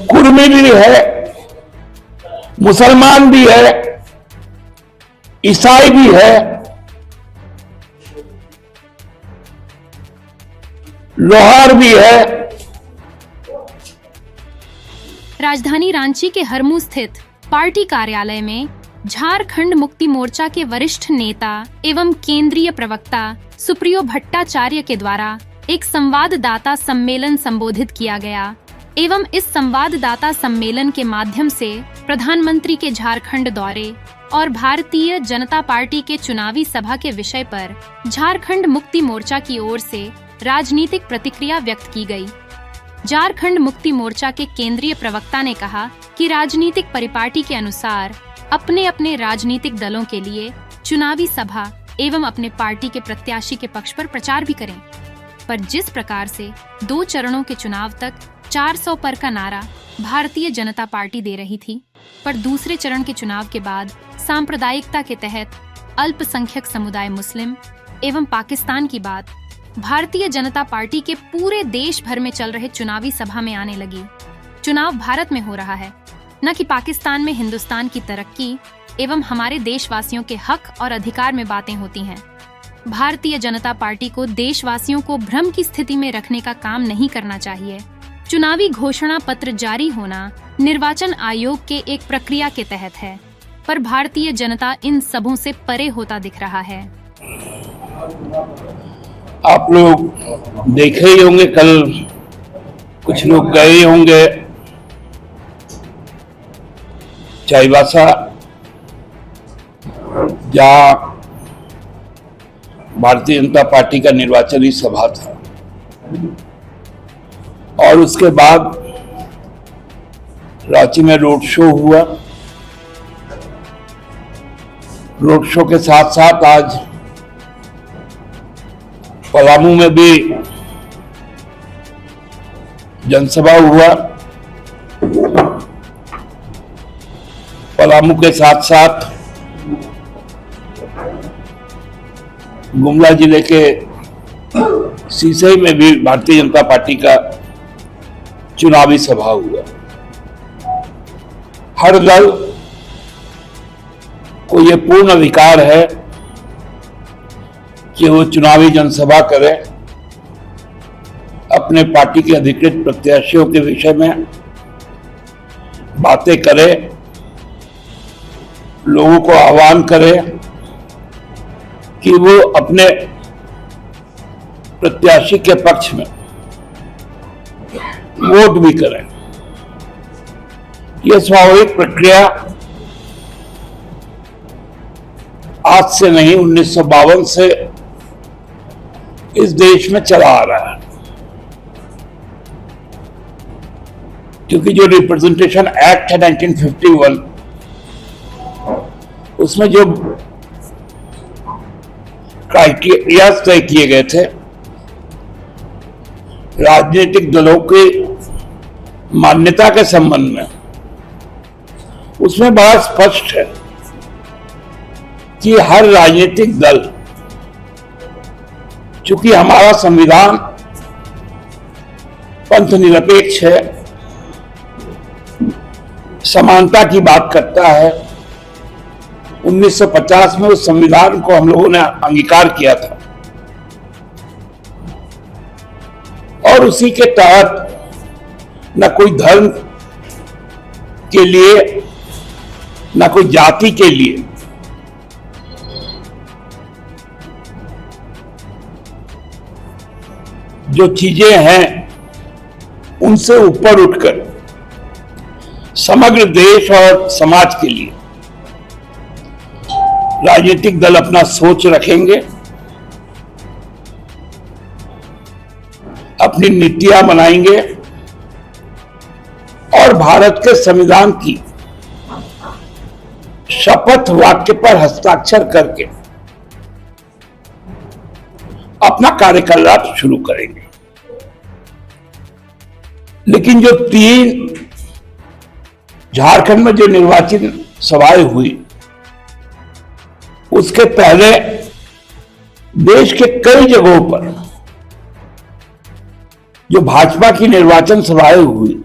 कुर्मी भी है, मुसलमान भी है, ईसाई भी है, लोहार भी है। राजधानी रांची के हरमू स्थित पार्टी कार्यालय में झारखंड मुक्ति मोर्चा के वरिष्ठ नेता एवं केंद्रीय प्रवक्ता सुप्रियो भट्टाचार्य के द्वारा एक संवाददाता सम्मेलन संबोधित किया गया एवं इस संवाददाता सम्मेलन के माध्यम से प्रधानमंत्री के झारखंड दौरे और भारतीय जनता पार्टी के चुनावी सभा के विषय पर झारखंड मुक्ति मोर्चा की ओर से राजनीतिक प्रतिक्रिया व्यक्त की गई। झारखंड मुक्ति मोर्चा के केंद्रीय प्रवक्ता ने कहा कि राजनीतिक परिपाटी के अनुसार अपने अपने राजनीतिक दलों के लिए चुनावी सभा एवं अपने पार्टी के प्रत्याशी के पक्ष पर प्रचार भी करें, पर जिस प्रकार से 2 चरणों के चुनाव तक 400 पर का नारा भारतीय जनता पार्टी दे रही थी, पर दूसरे चरण के चुनाव के बाद सांप्रदायिकता के तहत अल्पसंख्यक समुदाय मुस्लिम एवं पाकिस्तान की बात भारतीय जनता पार्टी के पूरे देश भर में चल रहे चुनावी सभा में आने लगी। चुनाव भारत में हो रहा है, न कि पाकिस्तान में हिंदुस्तान की तरक्की एवं हमारे देशवासियों के हक और अधिकार में बातें होती हैं। भारतीय जनता पार्टी को देशवासियों को भ्रम की स्थिति में रखने का काम नहीं करना चाहिए। चुनावी घोषणा पत्र जारी होना निर्वाचन आयोग के एक प्रक्रिया के तहत है, पर भारतीय जनता इन सबों से परे होता दिख रहा है। आप लोग देखे ही होंगे, कल कुछ लोग गए होंगे चाईबासा, जहां भारतीय जनता पार्टी का निर्वाचनी सभा था, और उसके बाद रांची में रोड शो हुआ। रोड शो के साथ साथ आज पलामू में भी जनसभा हुआ। पलामू के साथ साथ गुमला जिले के सीसई में भी भारतीय जनता पार्टी का चुनावी सभा हुआ। हर दल को यह पूर्ण अधिकार है कि वो चुनावी जनसभा करे, अपने पार्टी के अधिकृत प्रत्याशियों के विषय में बातें करे, लोगों को आह्वान करे कि वो अपने प्रत्याशी के पक्ष में वोट भी करें। यह स्वाभाविक प्रक्रिया आज से नहीं, 1952 से इस देश में चला आ रहा है, क्योंकि जो रिप्रेजेंटेशन एक्ट है 1951, उसमें जो क्राइटेरिया तय किए गए थे राजनीतिक दलों की मान्यता के संबंध में, उसमें बड़ा स्पष्ट है कि हर राजनीतिक दल, चूंकि हमारा संविधान पंथ निरपेक्ष है, समानता की बात करता है, 1950 में उस संविधान को हम लोगों ने अंगीकार किया था, और उसी के तहत न कोई धर्म के लिए न कोई जाति के लिए जो चीजें हैं उनसे ऊपर उठकर समग्र देश और समाज के लिए राजनीतिक दल अपना सोच रखेंगे, अपनी नीतियां बनाएंगे और भारत के संविधान की शपथ वाक्य पर हस्ताक्षर करके अपना कार्यकलाप शुरू करेंगे। लेकिन जो 3 झारखंड में जो निर्वाचन सभाएं हुई, उसके पहले देश के कई जगहों पर जो भाजपा की निर्वाचन सभाएं हुई,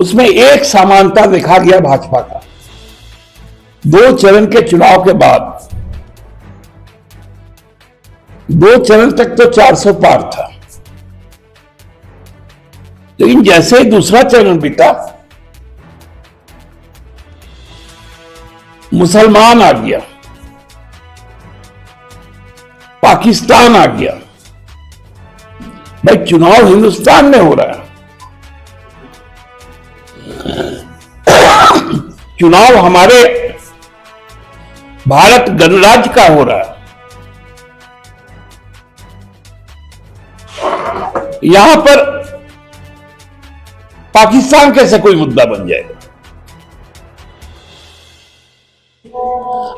उसमें एक समानता देखा गया भाजपा का। 2 चरण के चुनाव के बाद 2 चरण तक तो 400 पार था, लेकिन जैसे ही दूसरा चरण बीता, मुसलमान आ गया, पाकिस्तान आ गया। भाई चुनाव हिंदुस्तान में हो रहा है, चुनाव हमारे भारत गणराज्य का हो रहा है। यहां पर पाकिस्तान कैसे कोई मुद्दा बन जाएगा?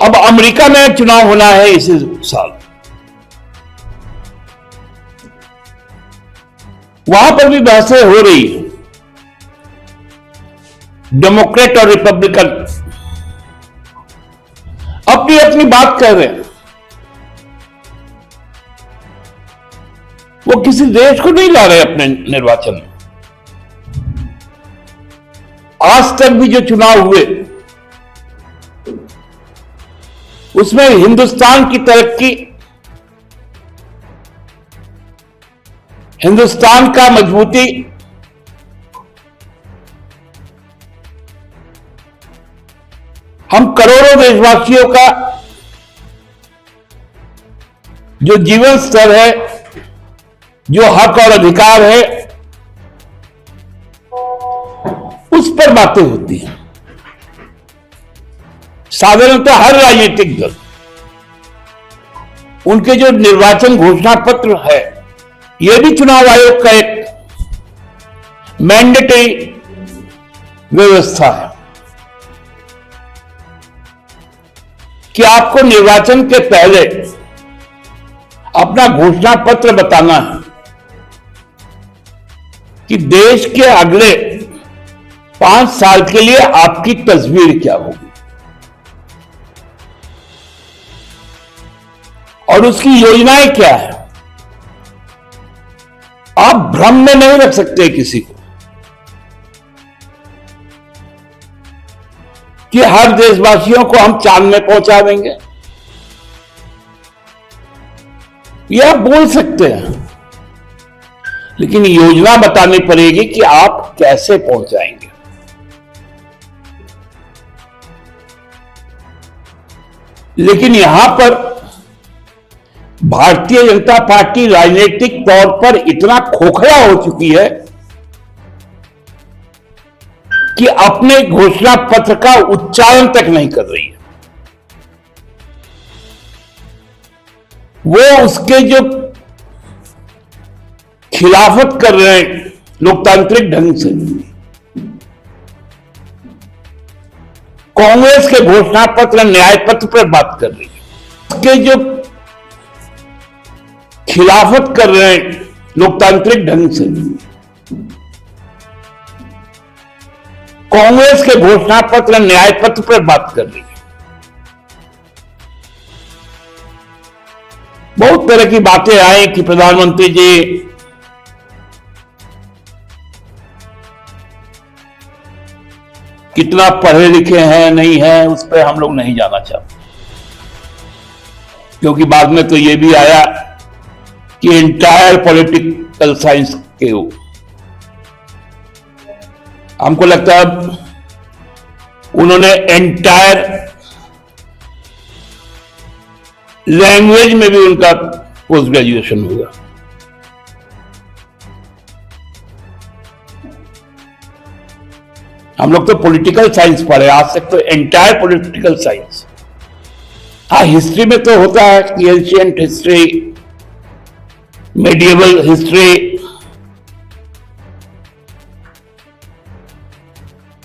अब अमेरिका में चुनाव होना है इसी साल, वहां पर भी बहसें हो रही है। डेमोक्रेट और रिपब्लिकन अपनी अपनी बात कर रहे हैं। वो किसी देश को नहीं ला रहे अपने निर्वाचन में। आज तक भी जो चुनाव हुए उसमें हिंदुस्तान की तरक्की, हिंदुस्तान का मजबूती, हम करोड़ों देशवासियों का जो जीवन स्तर है, जो हक और अधिकार है, उस पर बातें होती हैं। साधारणतः हर राजनीतिक दल, उनके जो निर्वाचन घोषणा पत्र है, यह भी चुनाव आयोग का एक मैंडेटरी व्यवस्था है कि आपको निर्वाचन के पहले अपना घोषणा पत्र बताना है कि देश के अगले 5 साल के लिए आपकी तस्वीर क्या होगी और उसकी योजनाएं क्या है। आप भ्रम में नहीं रख सकते किसी को कि हर देशवासियों को हम चांद में पहुंचा देंगे। यह आप बोल सकते हैं, लेकिन योजना बतानी पड़ेगी कि आप कैसे पहुंचाएंगे। लेकिन यहां पर भारतीय जनता पार्टी राजनीतिक तौर पर इतना खोखला हो चुकी है कि अपने घोषणा पत्र का उच्चारण तक नहीं कर रही है। वो उसके जो खिलाफत कर रहे हैं लोकतांत्रिक ढंग से, कांग्रेस के घोषणा पत्र, न्याय पत्र पर बात कर रही है। उसके जो खिलाफत कर रहे हैं लोकतांत्रिक ढंग से, कांग्रेस के घोषणा पत्र, न्याय पत्र पर बात कर रही है। बहुत तरह की बातें आई कि प्रधानमंत्री जी कितना पढ़े लिखे हैं, नहीं है, उस पर हम लोग नहीं जाना चाहते, क्योंकि बाद में तो यह भी आया कि एंटायर पॉलिटिकल साइंस के हो। हमको लगता है उन्होंने एंटायर लैंग्वेज में भी उनका पोस्ट ग्रेजुएशन होगा। हम लोग तो पॉलिटिकल साइंस पढ़े, आज तक तो एंटायर पॉलिटिकल साइंस। हाँ, हिस्ट्री में तो होता है कि ancient history, medieval history,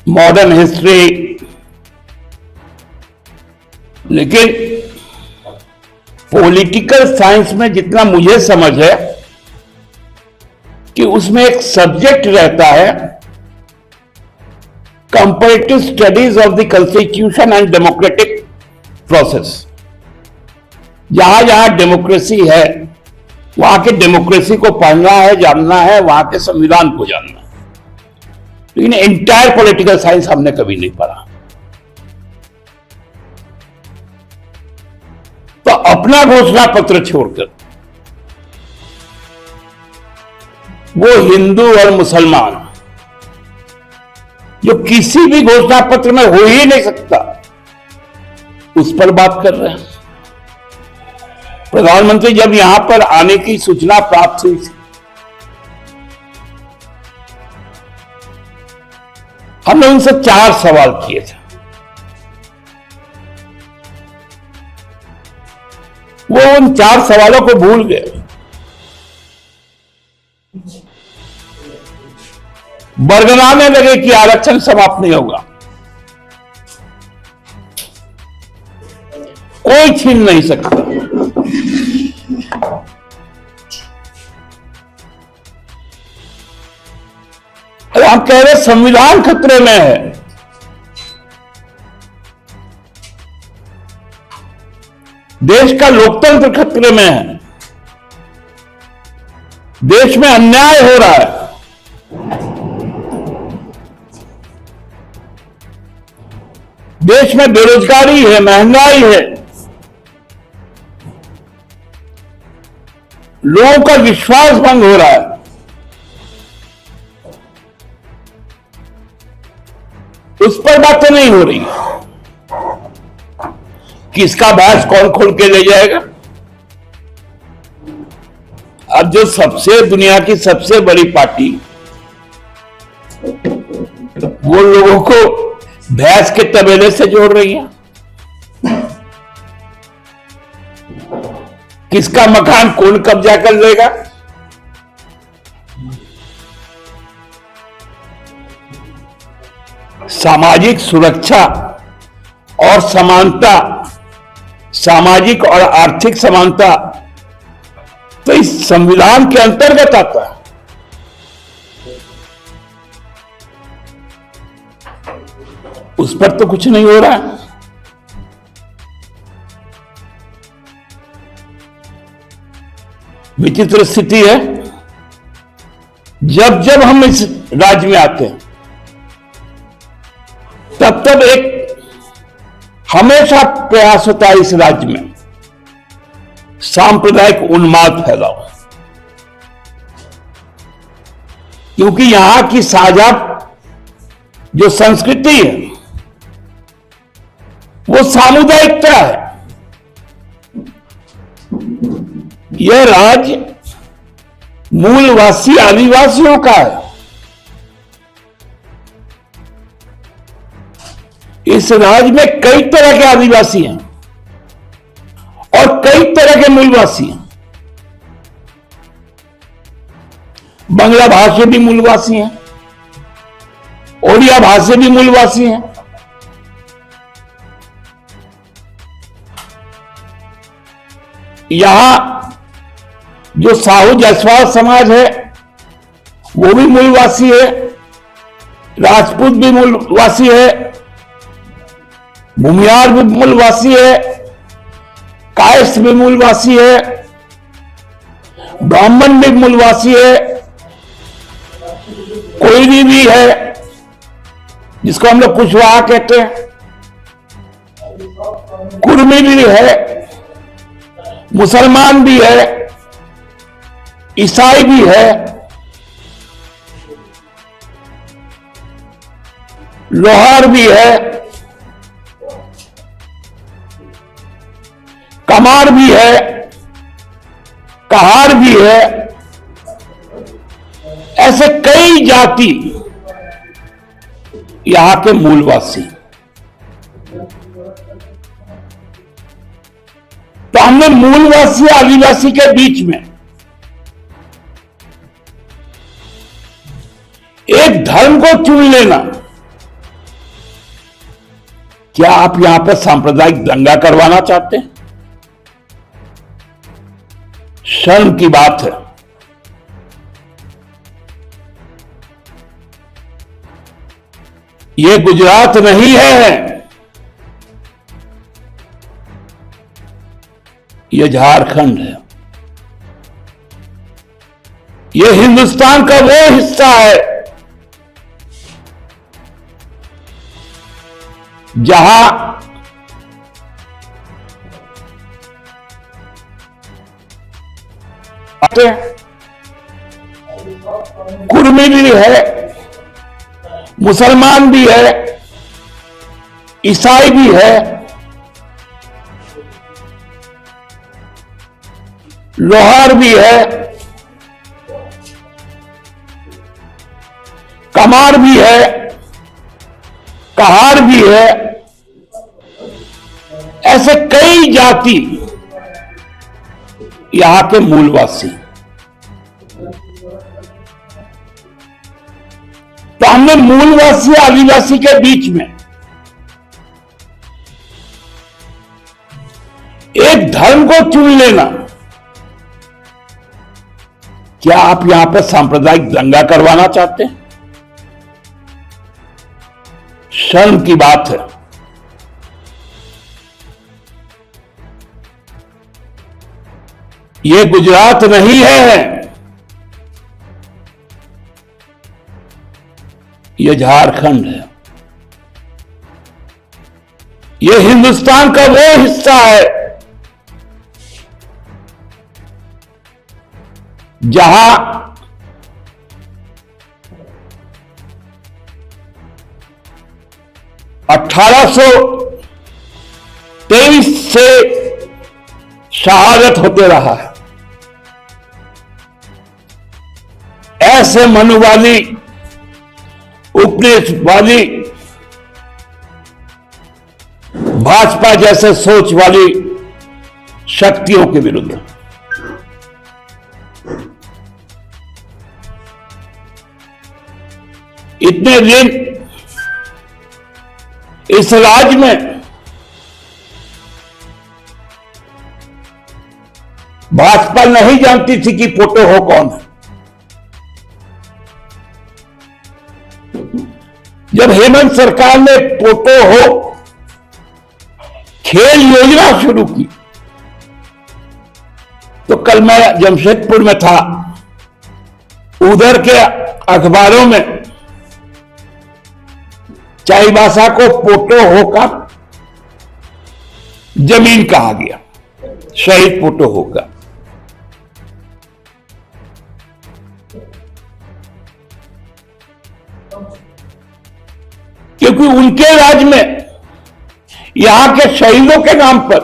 modern history, लेकिन पॉलिटिकल साइंस में जितना मुझे समझ है कि उसमें एक सब्जेक्ट रहता है comparative studies of the constitution and democratic process. जहां जहां डेमोक्रेसी है वहां के डेमोक्रेसी को पढ़ना है, जानना है, वहां के संविधान को जानना है। लेकिन एंटायर पॉलिटिकल साइंस हमने कभी नहीं पढ़ा। तो अपना घोषणा पत्र छोड़कर वो हिंदू और मुसलमान जो किसी भी घोषणा पत्र में हो ही नहीं सकता, उस पर बात कर रहे हैं। प्रधानमंत्री जब यहां पर आने की सूचना प्राप्त हुई थी, हमने उनसे 4 सवाल किए थे। वो उन 4 सवालों को भूल गए। बरगलाने लगे कि आरक्षण समाप्त नहीं होगा, कोई छीन नहीं सकता। अरे हम कह रहे संविधान खतरे में है। देश का लोकतंत्र खतरे में है। देश में अन्याय हो रहा है। देश में बेरोजगारी है, महंगाई है, लोगों का विश्वास भंग हो रहा है। उस पर बातें नहीं हो रही। किसका बहस कौन खोल के ले जाएगा? अब जो सबसे दुनिया की सबसे बड़ी पार्टी वो लोगों को भैंस के तबेले से जोड़ रही है। किसका मकान कौन कब्जा कर लेगा? सामाजिक सुरक्षा और समानता, सामाजिक और आर्थिक समानता तो इस संविधान के अंतर्गत आता है। उस पर तो कुछ नहीं हो रहा है। विचित्र स्थिति है। जब जब हम इस राज्य में आते हैं तब तब एक हमेशा प्रयास होता है इस राज्य में सांप्रदायिक उन्माद फैलाओ, क्योंकि यहां की साझा जो संस्कृति है वो सामुदायिकता है। यह राज्य मूलवासी आदिवासियों का है। इस राज्य में कई तरह के आदिवासी हैं और कई तरह के मूलवासी हैं। बांग्ला भाषी भी मूलवासी हैं, ओडिया भाषी भी मूलवासी हैं। यहां जो साहू जायसवाल समाज है वो भी मूलवासी है, राजपूत भी मूलवासी है, भूमियार भी मूलवासी है, कायस्थ भी मूलवासी है, ब्राह्मण भी मूलवासी है, कोयरी भी है जिसको हम लोग कुशवाहा कहते हैं, कुर्मी भी है, मुसलमान भी है, ईसाई भी है, लोहार भी है, कमार भी है, कहार भी है। ऐसे कई जाति यहां के मूलवासी। तो हमने मूलवासी आदिवासी के बीच में एक धर्म को चुन लेना, क्या आप यहां पर सांप्रदायिक दंगा करवाना चाहते हैं? शर्म की बात है। यह गुजरात नहीं है, यह झारखंड है। यह हिंदुस्तान का वो हिस्सा है जहां कुर्मी भी है, मुसलमान भी है, ईसाई भी है, लोहार भी है, कमार भी है, कहार भी है। ऐसे कई जाति यहां के मूलवासी। तो हमने मूलवासी आदिवासी के बीच में एक धर्म को चुन लेना, क्या आप यहां पर सांप्रदायिक दंगा करवाना चाहते हैं? शर्म की बात है। ये गुजरात नहीं है, ये झारखंड है। ये हिंदुस्तान का वो हिस्सा है जहां 1823 से शहादत होते रहा है। ऐसे मनुवादी, उपनिषदवादी, भाजपा जैसे सोच वाली शक्तियों के विरुद्ध इतने दिन इस राज्य में भाजपा नहीं जानती थी कि पोटो हो कौन है। जब हेमंत सरकार ने पोटो हो खेल योजना शुरू की, तो कल मैं जमशेदपुर में था, उधर के अखबारों में चाईबासा को पोटो हो का जमीन कहा गया, शहीद पोटो हो का। क्योंकि उनके राज्य में यहां के शहीदों के नाम पर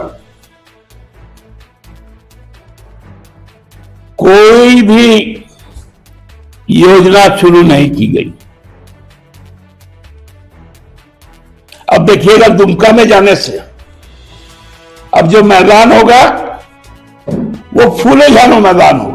कोई भी योजना शुरू नहीं की गई। अब देखिएगा दुमका में जाने से अब जो मैदान होगा वो फूले जानो मैदान होगा।